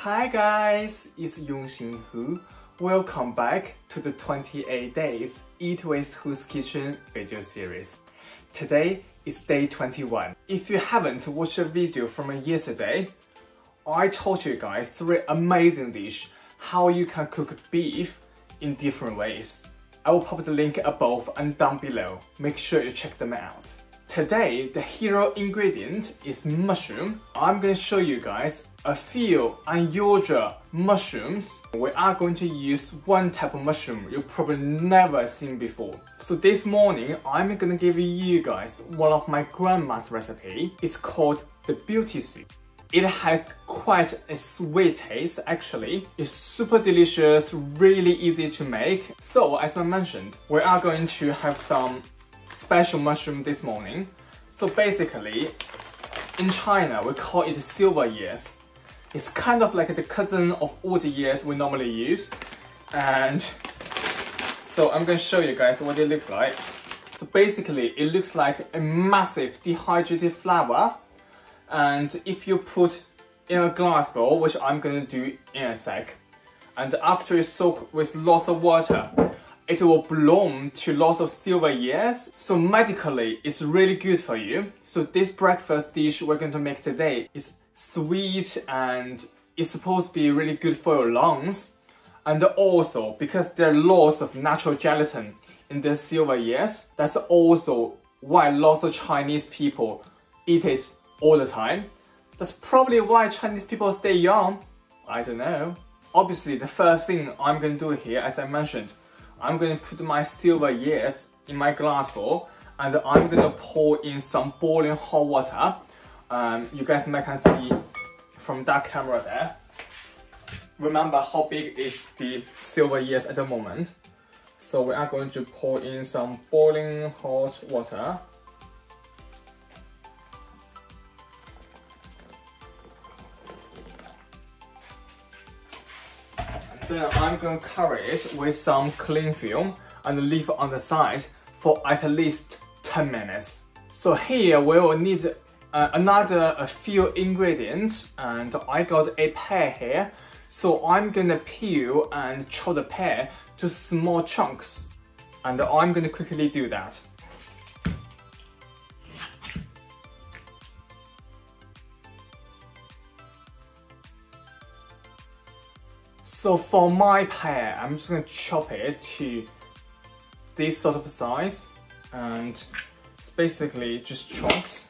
Hi guys, it's Yongxin Hu. Welcome back to the 28 Days Eat with Who's Kitchen video series. Today is day 21. If you haven't watched the video from yesterday, I taught you guys 3 amazing dishes how you can cook beef in different ways. I will pop the link above and down below. Make sure you check them out. Today, the hero ingredient is mushroom. I'm going to show you guys a few unusual mushrooms. We are going to use one type of mushroom you've probably never seen before. So this morning, I'm going to give you guys one of my grandma's recipe. It's called the beauty soup. It has quite a sweet taste actually. It's super delicious, really easy to make. So as I mentioned, we are going to have some special mushroom this morning. So basically, in China, we call it silver ears. It's kind of like the cousin of wood ears we normally use. And so I'm going to show you guys what they look like. So basically, it looks like a massive dehydrated flour. And if you put in a glass bowl, which I'm going to do in a sec, and after you soak with lots of water, it will bloom to lots of silver ears. So medically, it's really good for you. So this breakfast dish we're going to make today is sweet and it's supposed to be really good for your lungs. And also, because there are lots of natural gelatin in the silver ears, that's also why lots of Chinese people eat it all the time. That's probably why Chinese people stay young. I don't know. Obviously, the first thing I'm going to do here, as I mentioned, I'm going to put my silver ears in my glass bowl and I'm going to pour in some boiling hot water. You guys might can see from that camera there. Remember how big is the silver ears at the moment. So we are going to pour in some boiling hot water. Then I'm going to cover it with some cling film and leave it on the side for at least 10 minutes. So here we will need a few ingredients, and I got a pear here. So I'm going to peel and chop the pear to small chunks, and I'm going to quickly do that. So for my pear, I'm just going to chop it to this sort of size, and it's basically just chunks.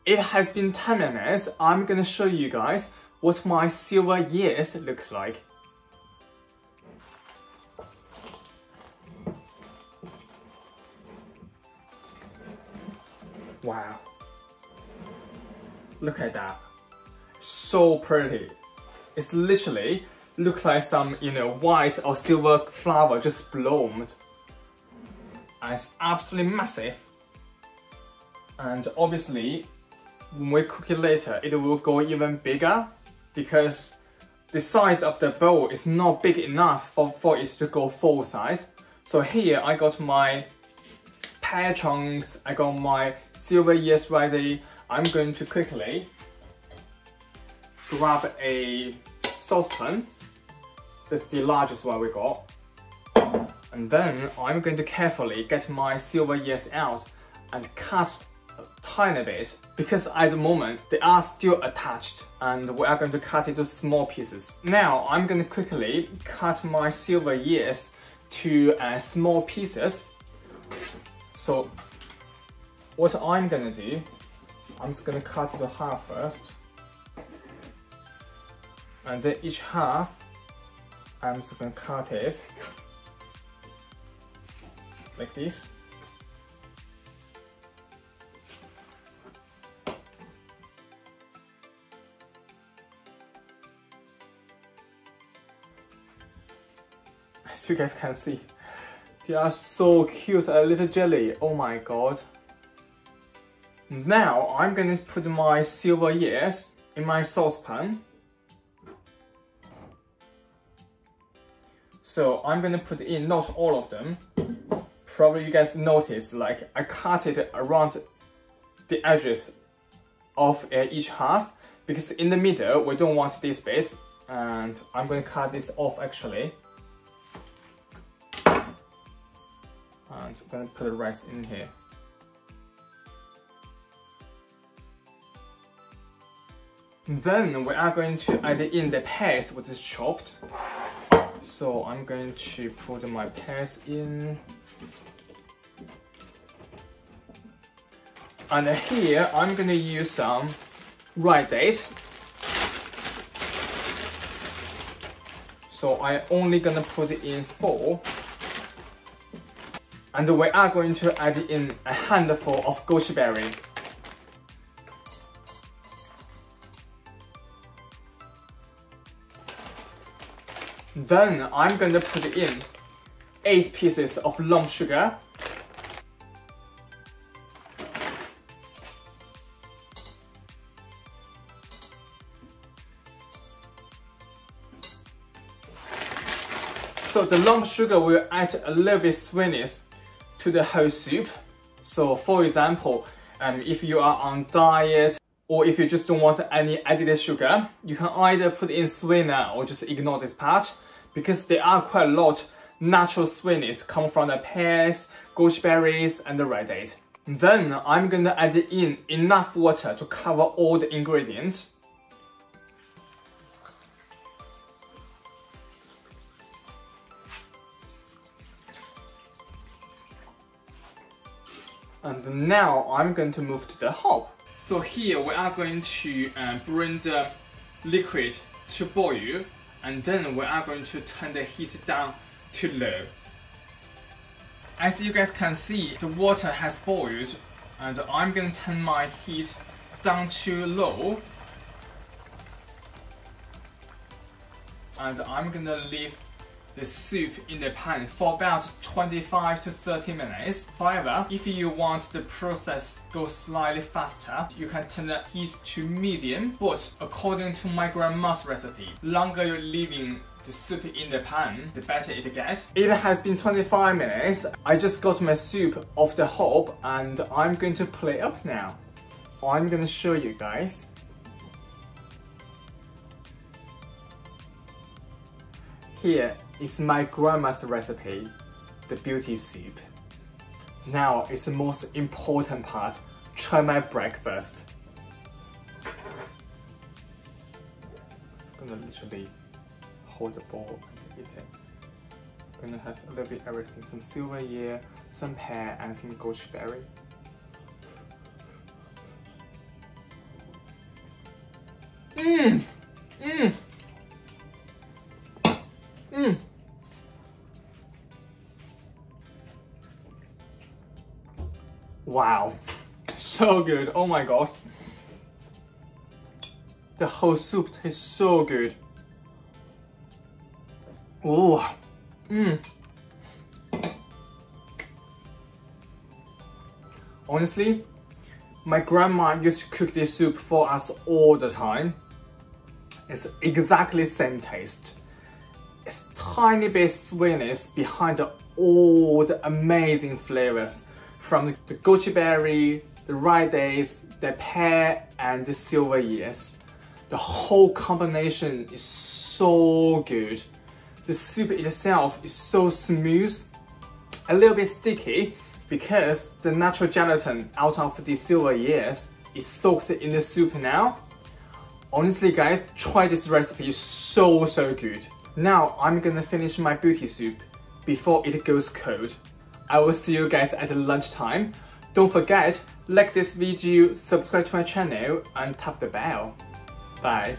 It has been 10 minutes. I'm going to show you guys what my silver ears looks like. Wow. Look at that. So pretty. It's literally looks like some, white or silver flower just bloomed. And it's absolutely massive. And obviously, when we cook it later, it will go even bigger because the size of the bowl is not big enough for it to go full size. So here I got my pear chunks, I got my silver ears ready. I'm going to quickly grab a saucepan. That's the largest one we got. And then I'm going to carefully get my silver ears out and cut a tiny bit, because at the moment they are still attached and we are going to cut it to small pieces. Now I'm going to quickly cut my silver ears to small pieces. So what I'm going to do, I'm just going to cut it to half first, and then each half I'm just going to cut it like this. As you guys can see, they are so cute, a little jelly, oh my god. Now I'm going to put my silver ears in my saucepan. So I'm going to put in not all of them. Probably you guys notice, like I cut it around the edges of each half, because in the middle we don't want this bit, and I'm going to cut this off actually. And I'm going to put the rice in here. Then we are going to add in the pears which is chopped. So I'm going to put my pears in. And here I'm going to use some rye dates. So I'm only going to put in 4. And we are going to add in a handful of goji berry. Then I'm going to put in 8 pieces of lump sugar. So the lump sugar will add a little bit sweetness to the whole soup. So for example, if you are on diet, or if you just don't want any added sugar, you can either put in sweetener or just ignore this part, because there are quite a lot natural sweetness come from the pears, goji berries and the rye date. Then I'm gonna add in enough water to cover all the ingredients. And now I'm going to move to the hob. So here we are going to bring the liquid to boil, and then we are going to turn the heat down to low. As you guys can see, the water has boiled, and I'm going to turn my heat down to low. And I'm going to leave the soup in the pan for about 25 to 30 minutes. However, if you want the process go slightly faster, you can turn the heat to medium, but according to my grandma's recipe, the longer you're leaving the soup in the pan, the better it gets. It has been 25 minutes. I just got my soup off the hob and I'm going to plate up now. I'm going to show you guys. Here is my grandma's recipe, the beauty soup. Now it's the most important part. Try my breakfast. It's gonna literally hold the bowl and eat it. Gonna have a little bit everything, some silver ear, some pear and some goji berry. Mmm! Mmm! Mmm! Wow, so good, oh my god. The whole soup tastes so good. Oh, Honestly, my grandma used to cook this soup for us all the time. It's exactly the same taste. It's tiny bit sweetness behind all the amazing flavors from the goji berry, the rye dates, the pear and the silver ears. The whole combination is so good. The soup itself is so smooth, a little bit sticky because the natural gelatin out of the silver ears is soaked in the soup now. Honestly guys, try this recipe, it's so good. Now I'm gonna finish my beauty soup before it goes cold. I will see you guys at lunchtime. Don't forget, like this video, subscribe to my channel and tap the bell. Bye.